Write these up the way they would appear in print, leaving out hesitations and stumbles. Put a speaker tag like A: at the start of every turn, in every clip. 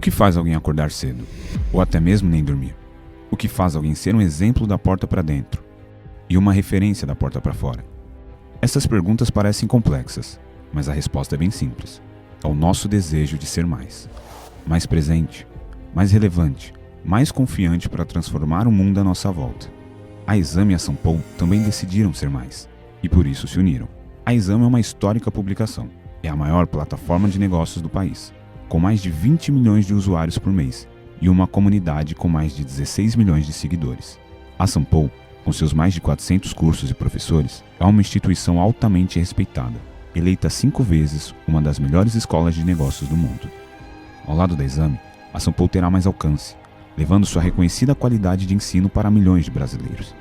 A: que faz alguém acordar cedo? Ou até mesmo nem dormir? O que faz alguém ser um exemplo da porta para dentro e uma referência da porta para fora? Essas perguntas parecem complexas, mas a resposta é bem simples. É o nosso desejo de ser mais. Mais presente, mais relevante, mais confiante para transformar o mundo à nossa volta. A Exame e a Sampo também decidiram ser mais, e por isso se uniram. A Exame é uma histórica publicação. É a maior plataforma de negócios do país, com mais de 20 milhões de usuários por mês e uma comunidade com mais de 16 milhões de seguidores. A Sampo, com seus mais de 400 cursos e professores, é uma instituição altamente respeitada, eleita 5 vezes uma das melhores escolas de negócios do mundo. Ao lado da Exame, a Sampo terá mais alcance, levando sua reconhecida qualidade de ensino para milhões de brasileiros.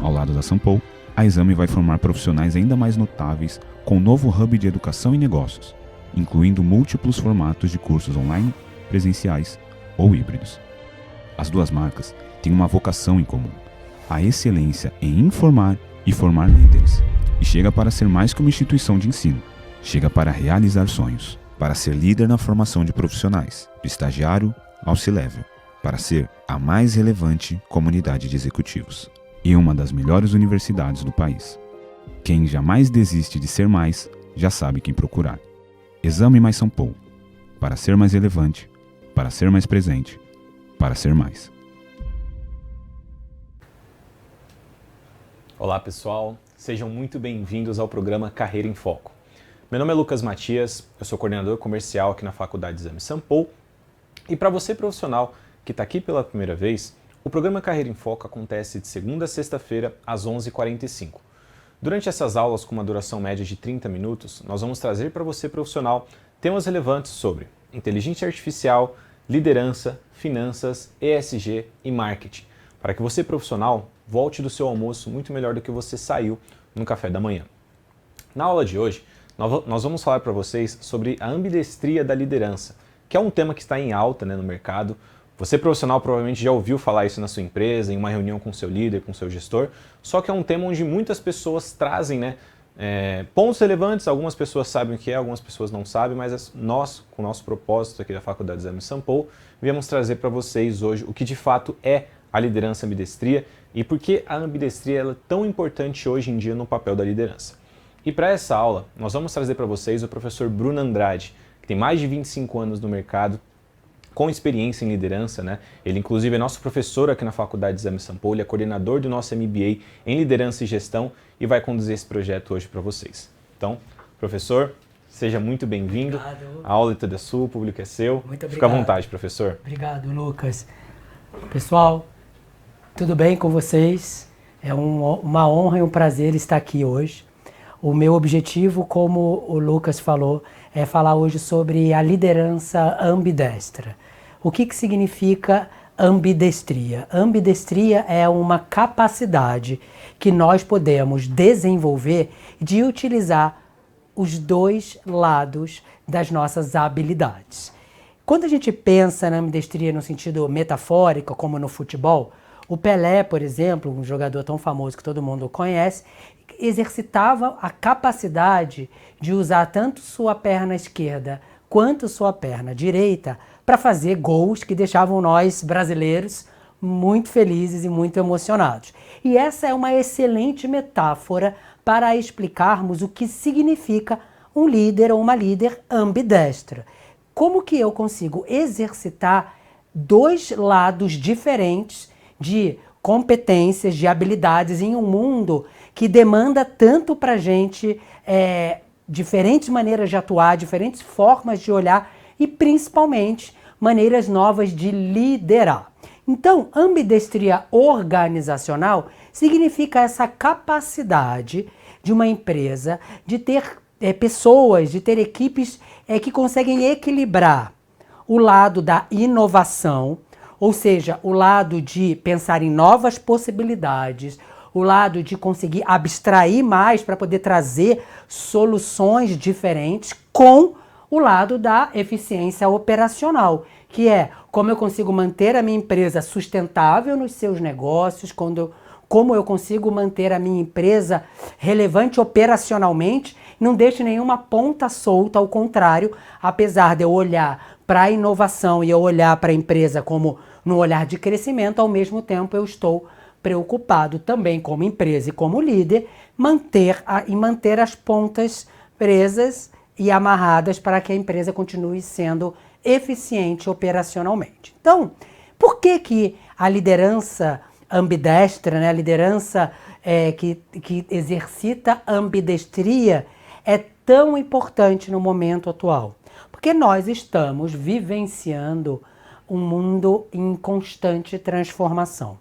A: Ao lado da Sampo, a Exame vai formar profissionais ainda mais notáveis com um novo hub de educação e negócios, incluindo múltiplos formatos de cursos online, presenciais ou híbridos. As duas marcas têm uma vocação em comum: a excelência em informar e formar líderes. E chega para ser mais que uma instituição de ensino. Chega para realizar sonhos, para ser líder na formação de profissionais, do estagiário ao C-Level, para ser a mais relevante comunidade de executivos e uma das melhores universidades do país. Quem jamais desiste de ser mais, já sabe quem procurar. Exame mais Sampo. Para ser mais relevante, para ser mais presente, para ser mais.
B: Olá pessoal, sejam muito bem-vindos ao programa Carreira em Foco. Meu nome é Lucas Matias, eu sou coordenador comercial aqui na Faculdade Exame Sampo. E para você profissional que está aqui pela primeira vez, o programa Carreira em Foco acontece de segunda a sexta-feira às 11h45. Durante essas aulas, com uma duração média de 30 minutos, nós vamos trazer para você profissional temas relevantes sobre inteligência artificial, liderança, finanças, ESG e marketing, para que você profissional volte do seu almoço muito melhor do que você saiu no café da manhã. Na aula de hoje, nós vamos falar para vocês sobre a ambidestria da liderança, que é um tema que está em alta, no mercado. Você profissional provavelmente já ouviu falar isso na sua empresa, em uma reunião com seu líder, com seu gestor, só que é um tema onde muitas pessoas trazem pontos relevantes, algumas pessoas sabem o que é, algumas pessoas não sabem, mas nós, com o nosso propósito aqui da Faculdade Exame Sampo, viemos trazer para vocês hoje o que de fato é a liderança ambidestria e por que a ambidestria é tão importante hoje em dia no papel da liderança. E para essa aula, nós vamos trazer para vocês o professor Bruno Andrade, que tem mais de 25 anos no mercado, com experiência em liderança, Ele inclusive é nosso professor aqui na Faculdade Exame Sampo, ele é coordenador do nosso MBA em Liderança e Gestão e vai conduzir esse projeto hoje para vocês. Então, professor, seja muito bem-vindo. A aula é toda sua, o público é seu.
C: Muito obrigado.
B: Fica à vontade, professor.
C: Obrigado, Lucas. Pessoal, tudo bem com vocês? É uma honra e um prazer estar aqui hoje. O meu objetivo, como o Lucas falou, é falar hoje sobre a liderança ambidestra. O que significa ambidestria? Ambidestria é uma capacidade que nós podemos desenvolver de utilizar os dois lados das nossas habilidades. Quando a gente pensa na ambidestria no sentido metafórico, como no futebol, o Pelé, por exemplo, um jogador tão famoso que todo mundo conhece, exercitava a capacidade de usar tanto sua perna esquerda quanto sua perna direita para fazer gols que deixavam nós brasileiros muito felizes e muito emocionados. E essa é uma excelente metáfora para explicarmos o que significa um líder ou uma líder ambidestra. Como que eu consigo exercitar dois lados diferentes de competências, de habilidades em um mundo que demanda tanto para a gente diferentes maneiras de atuar, diferentes formas de olhar e principalmente maneiras novas de liderar. Então, ambidestria organizacional significa essa capacidade de uma empresa de ter pessoas, de ter equipes que conseguem equilibrar o lado da inovação, ou seja, o lado de pensar em novas possibilidades, o lado de conseguir abstrair mais para poder trazer soluções diferentes, com o lado da eficiência operacional, que é como eu consigo manter a minha empresa sustentável nos seus negócios, como eu consigo manter a minha empresa relevante operacionalmente, não deixe nenhuma ponta solta, ao contrário, apesar de eu olhar para a inovação e eu olhar para a empresa como num olhar de crescimento, ao mesmo tempo eu estou preocupado também como empresa e como líder manter as pontas presas e amarradas para que a empresa continue sendo eficiente operacionalmente. Então, por que a liderança ambidestra, né, a liderança que exercita ambidestria é tão importante no momento atual? Porque nós estamos vivenciando um mundo em constante transformação.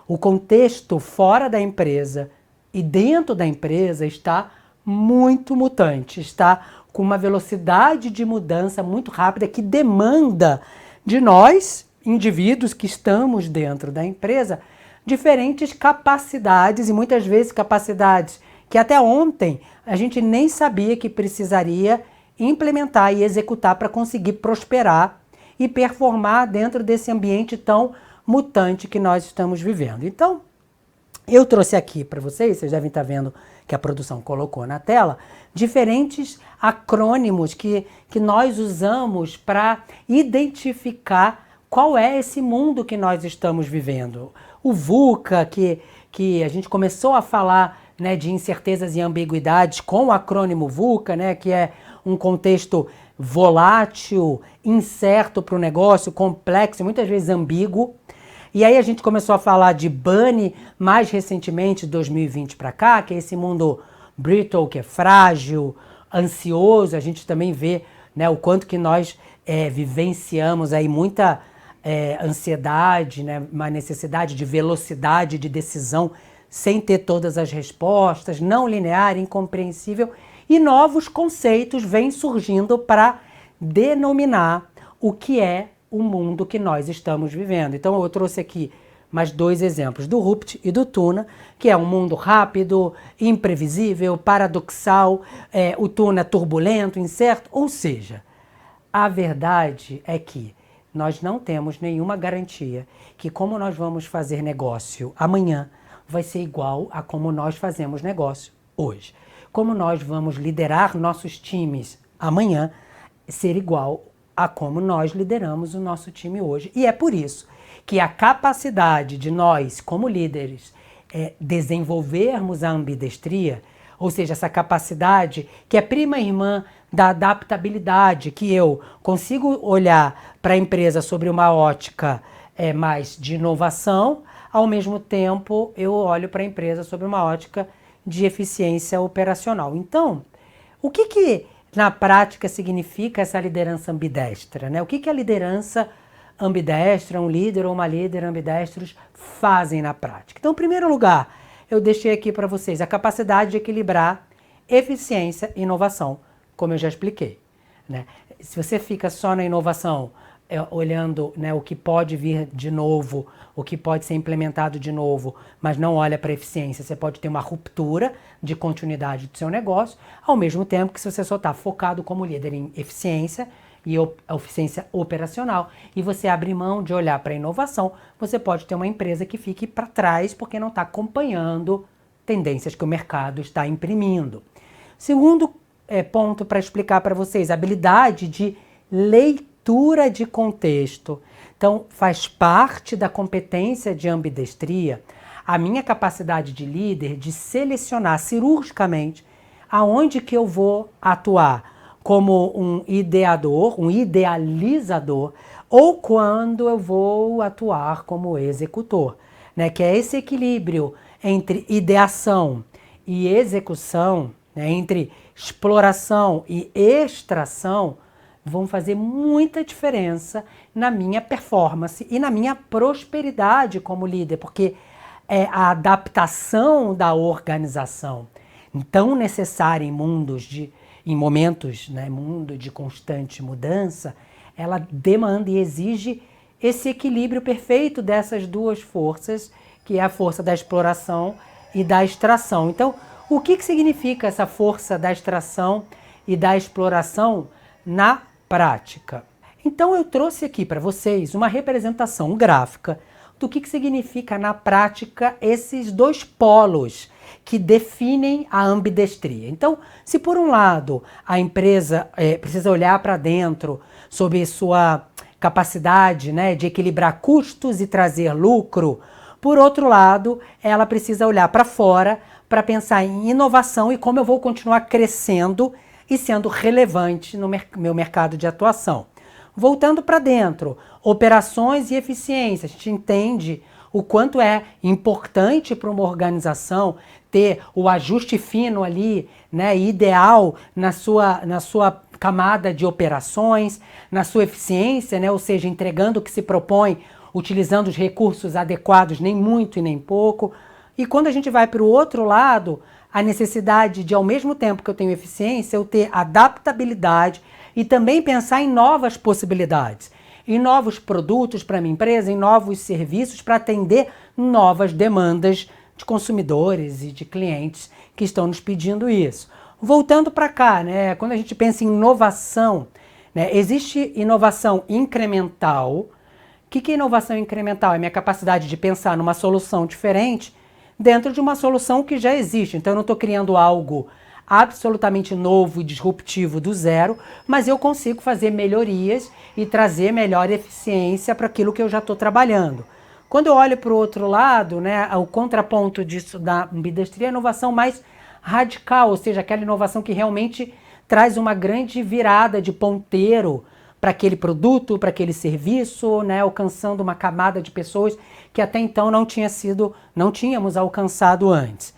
C: O contexto fora da empresa e dentro da empresa está muito mutante, está com uma velocidade de mudança muito rápida que demanda de nós, indivíduos que estamos dentro da empresa, diferentes capacidades e muitas vezes capacidades que até ontem a gente nem sabia que precisaria implementar e executar para conseguir prosperar e performar dentro desse ambiente tão mutante que nós estamos vivendo. Então, eu trouxe aqui para vocês devem estar vendo que a produção colocou na tela, diferentes acrônimos que nós usamos para identificar qual é esse mundo que nós estamos vivendo. O VUCA, que a gente começou a falar, né, de incertezas e ambiguidades com o acrônimo VUCA, né, que é um contexto volátil, incerto para o negócio, complexo, muitas vezes ambíguo. E aí a gente começou a falar de BANI mais recentemente, 2020 para cá, que é esse mundo brittle, que é frágil, ansioso. A gente também vê, né, o quanto que nós vivenciamos aí muita ansiedade, né, uma necessidade de velocidade de decisão sem ter todas as respostas, não linear, incompreensível. E novos conceitos vêm surgindo para denominar o que é o mundo que nós estamos vivendo. Então eu trouxe aqui mais dois exemplos, do Rupt e do Tuna, que é um mundo rápido, imprevisível, paradoxal, o Tuna turbulento, incerto. Ou seja, a verdade é que nós não temos nenhuma garantia que como nós vamos fazer negócio amanhã vai ser igual a como nós fazemos negócio hoje. Como nós vamos liderar nossos times amanhã ser igual a como nós lideramos o nosso time hoje. E é por isso que a capacidade de nós, como líderes, desenvolvermos a ambidestria, ou seja, essa capacidade que é prima irmã da adaptabilidade, que eu consigo olhar para a empresa sobre uma ótica mais de inovação, ao mesmo tempo eu olho para a empresa sobre uma ótica de eficiência operacional. Então, o que na prática significa essa liderança ambidestra, né? O que a liderança ambidestra, um líder ou uma líder ambidestros fazem na prática? Então, em primeiro lugar, eu deixei aqui para vocês a capacidade de equilibrar eficiência e inovação, como eu já expliquei, né? Se você fica só na inovação, olhando, né, o que pode vir de novo, o que pode ser implementado de novo, mas não olha para a eficiência, você pode ter uma ruptura de continuidade do seu negócio, ao mesmo tempo que se você só está focado como líder em eficiência e a eficiência operacional, e você abre mão de olhar para a inovação, você pode ter uma empresa que fique para trás porque não está acompanhando tendências que o mercado está imprimindo. Segundo ponto para explicar para vocês, a habilidade de leitura de contexto. Então, faz parte da competência de ambidestria a minha capacidade de líder de selecionar cirurgicamente aonde que eu vou atuar como um ideador, um idealizador, ou quando eu vou atuar como executor, né? Que é esse equilíbrio entre ideação e execução, né? Entre exploração e extração, vão fazer muita diferença na minha performance e na minha prosperidade como líder, porque a adaptação da organização tão necessária em momentos, né, mundo de constante mudança, ela demanda e exige esse equilíbrio perfeito dessas duas forças, que é a força da exploração e da extração. Então, o que significa essa força da extração e da exploração na prática? Então eu trouxe aqui para vocês uma representação gráfica do que significa na prática esses dois polos que definem a ambidestria. Então, se por um lado a empresa precisa olhar para dentro sobre sua capacidade, né, de equilibrar custos e trazer lucro, por outro lado, ela precisa olhar para fora para pensar em inovação e como eu vou continuar crescendo e sendo relevante no meu mercado de atuação. Voltando para dentro, operações e eficiência. A gente entende o quanto é importante para uma organização ter o ajuste fino ali, né, ideal na sua camada de operações, na sua eficiência, né, ou seja, entregando o que se propõe, utilizando os recursos adequados, nem muito e nem pouco. E quando a gente vai para o outro lado, a necessidade de, ao mesmo tempo que eu tenho eficiência, eu ter adaptabilidade e também pensar em novas possibilidades, em novos produtos para a minha empresa, em novos serviços para atender novas demandas de consumidores e de clientes que estão nos pedindo isso. Voltando para cá, né, quando a gente pensa em inovação, né, existe inovação incremental. O que é inovação incremental? É a minha capacidade de pensar numa solução diferente dentro de uma solução que já existe. Então eu não estou criando algo absolutamente novo e disruptivo do zero, mas eu consigo fazer melhorias e trazer melhor eficiência para aquilo que eu já estou trabalhando. Quando eu olho para o outro lado, né, o contraponto disso da ambidestria é a inovação mais radical, ou seja, aquela inovação que realmente traz uma grande virada de ponteiro para aquele produto, para aquele serviço, né, alcançando uma camada de pessoas que até então não tínhamos alcançado antes.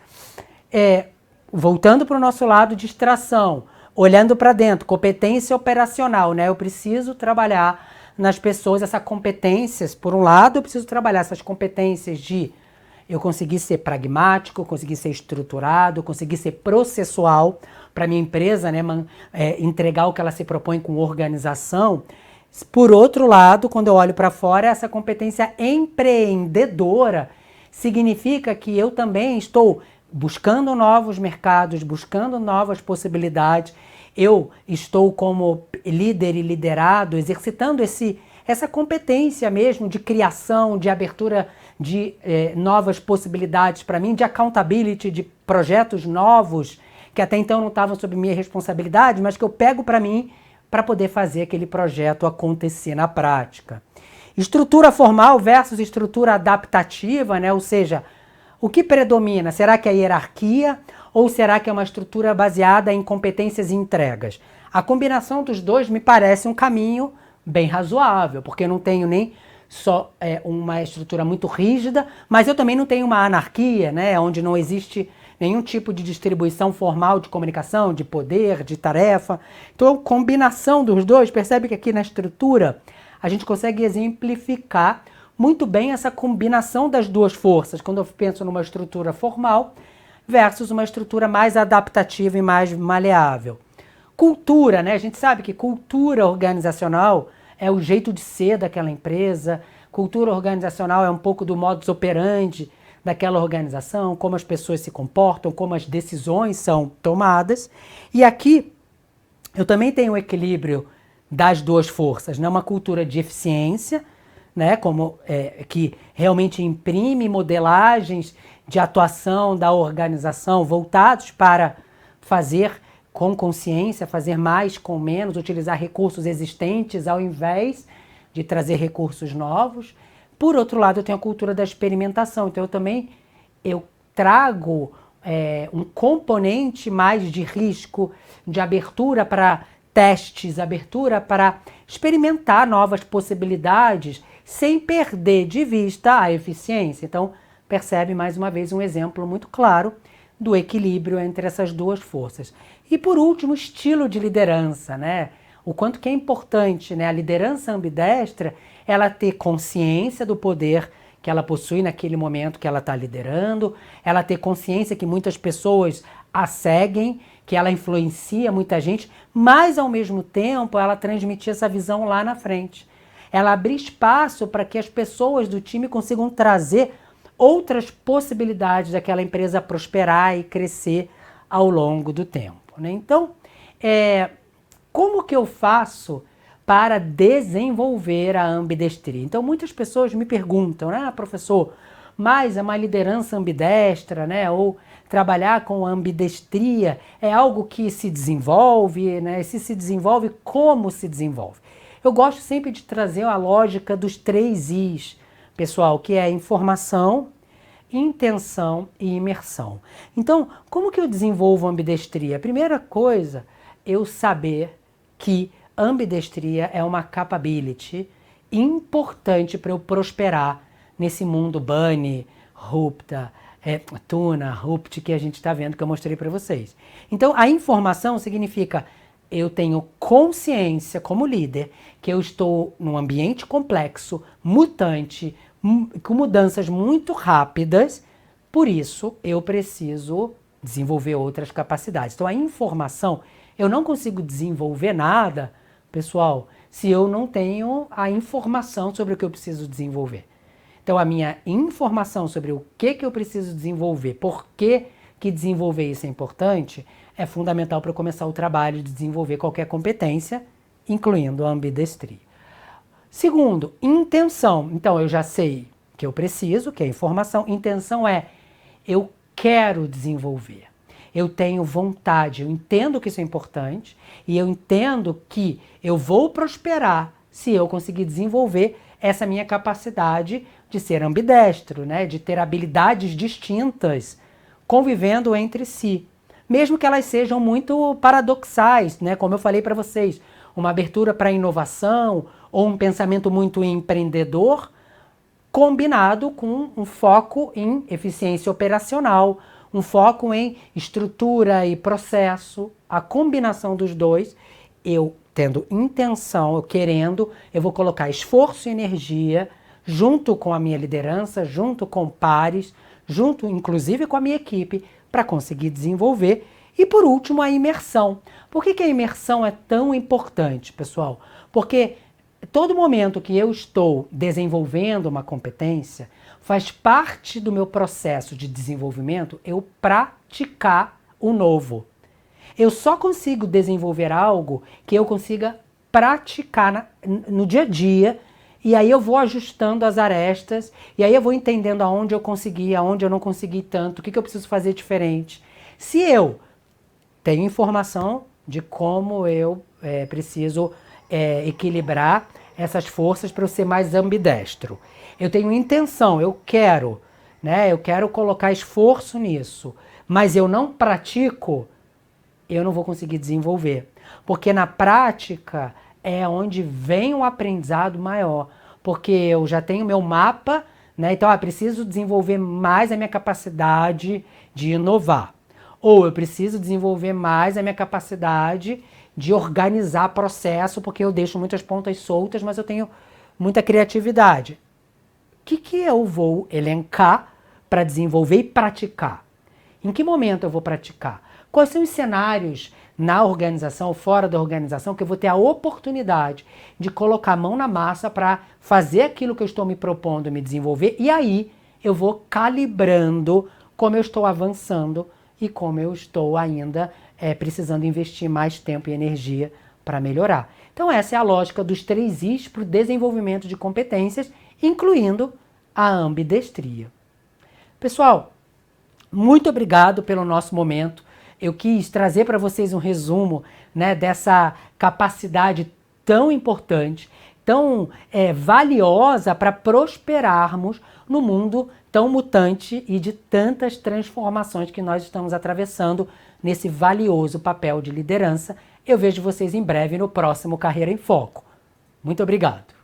C: Voltando para o nosso lado de extração, olhando para dentro, competência operacional, né? Eu preciso trabalhar nas pessoas essas competências. Por um lado, eu preciso trabalhar essas competências de eu conseguir ser pragmático, conseguir ser estruturado, conseguir ser processual para minha empresa, né? Entregar o que ela se propõe com organização. Por outro lado, quando eu olho para fora, essa competência empreendedora significa que eu também estou buscando novos mercados, buscando novas possibilidades. Eu estou como líder e liderado, exercitando essa competência mesmo de criação, de abertura de novas possibilidades para mim, de accountability, de projetos novos que até então não estavam sob minha responsabilidade, mas que eu pego para mim para poder fazer aquele projeto acontecer na prática. Estrutura formal versus estrutura adaptativa, né? Ou seja, o que predomina? Será que é a hierarquia ou será que é uma estrutura baseada em competências e entregas? A combinação dos dois me parece um caminho bem razoável, porque eu não tenho nem só uma estrutura muito rígida, mas eu também não tenho uma anarquia, né, onde não existe nenhum tipo de distribuição formal de comunicação, de poder, de tarefa. Então, a combinação dos dois, percebe que aqui na estrutura a gente consegue exemplificar muito bem essa combinação das duas forças, quando eu penso numa estrutura formal versus uma estrutura mais adaptativa e mais maleável. Cultura, né? A gente sabe que cultura organizacional é o jeito de ser daquela empresa, cultura organizacional é um pouco do modus operandi daquela organização, como as pessoas se comportam, como as decisões são tomadas. E aqui eu também tenho o equilíbrio das duas forças, né? Uma cultura de eficiência, né, que realmente imprime modelagens de atuação da organização voltados para fazer com consciência, fazer mais com menos, utilizar recursos existentes ao invés de trazer recursos novos. Por outro lado, eu tenho a cultura da experimentação, então eu trago um componente mais de risco, de abertura para testes, abertura para experimentar novas possibilidades, sem perder de vista a eficiência. Então, percebe mais uma vez um exemplo muito claro do equilíbrio entre essas duas forças. E por último, estilo de liderança, né? O quanto que é importante, né? A liderança ambidestra, ela ter consciência do poder que ela possui naquele momento que ela está liderando, ela ter consciência que muitas pessoas a seguem, que ela influencia muita gente, mas ao mesmo tempo ela transmitir essa visão lá na frente. Ela abrir espaço para que as pessoas do time consigam trazer outras possibilidades daquela empresa prosperar e crescer ao longo do tempo, né? Então, como que eu faço para desenvolver a ambidestria? Então, muitas pessoas me perguntam, professor, mas é uma liderança ambidestra, né? Ou trabalhar com ambidestria é algo que se desenvolve, né? Se se desenvolve, como se desenvolve? Eu gosto sempre de trazer a lógica dos 3 Is, pessoal, que é informação, intenção e imersão. Então, como que eu desenvolvo ambidestria? A primeira coisa, eu saber que ambidestria é uma capability importante para eu prosperar nesse mundo Bunny, Rupta, Tuna, Rupt que a gente está vendo, que eu mostrei para vocês. Então, a informação significa eu tenho consciência como líder que eu estou num ambiente complexo, mutante, com mudanças muito rápidas, por isso eu preciso desenvolver outras capacidades. Então, a informação, eu não consigo desenvolver nada, pessoal, se eu não tenho a informação sobre o que eu preciso desenvolver. Então, a minha informação sobre o que eu preciso desenvolver, por que desenvolver isso é importante, é fundamental para eu começar o trabalho de desenvolver qualquer competência, incluindo a ambidestria. Segundo, intenção. Então, eu já sei que eu preciso, que é informação. Intenção é, eu quero desenvolver. Eu tenho vontade, eu entendo que isso é importante e eu entendo que eu vou prosperar se eu conseguir desenvolver essa minha capacidade de ser ambidestro, né? De ter habilidades distintas convivendo entre si. Mesmo que elas sejam muito paradoxais, né? Como eu falei para vocês, uma abertura para a inovação ou um pensamento muito empreendedor combinado com um foco em eficiência operacional, um foco em estrutura e processo, a combinação dos dois, eu tendo intenção, eu querendo, eu vou colocar esforço e energia junto com a minha liderança, junto com pares, junto inclusive com a minha equipe, para conseguir desenvolver. E por último, a imersão. Por que a imersão é tão importante, pessoal? Porque todo momento que eu estou desenvolvendo uma competência, faz parte do meu processo de desenvolvimento eu praticar o novo. Eu só consigo desenvolver algo que eu consiga praticar no dia a dia, e aí eu vou ajustando as arestas, e aí eu vou entendendo aonde eu consegui, aonde eu não consegui tanto, o que eu preciso fazer diferente. Se eu tenho informação de como eu preciso equilibrar essas forças para eu ser mais ambidestro. Eu tenho intenção, eu quero colocar esforço nisso, mas eu não pratico, eu não vou conseguir desenvolver. Porque na prática é onde vem um aprendizado maior. Porque eu já tenho meu mapa, né? Então, eu preciso desenvolver mais a minha capacidade de inovar. Ou eu preciso desenvolver mais a minha capacidade de organizar processo, porque eu deixo muitas pontas soltas, mas eu tenho muita criatividade. O que eu vou elencar para desenvolver e praticar? Em que momento eu vou praticar? Quais são os cenários na organização ou fora da organização que eu vou ter a oportunidade de colocar a mão na massa para fazer aquilo que eu estou me propondo me desenvolver, e aí eu vou calibrando como eu estou avançando e como eu estou ainda precisando investir mais tempo e energia para melhorar. Então essa é a lógica dos 3 Is para o desenvolvimento de competências, incluindo a ambidestria. Pessoal, muito obrigado pelo nosso momento. Eu quis trazer para vocês um resumo, né, dessa capacidade tão importante, tão valiosa para prosperarmos no mundo tão mutante e de tantas transformações que nós estamos atravessando nesse valioso papel de liderança. Eu vejo vocês em breve no próximo Carreira em Foco. Muito obrigado.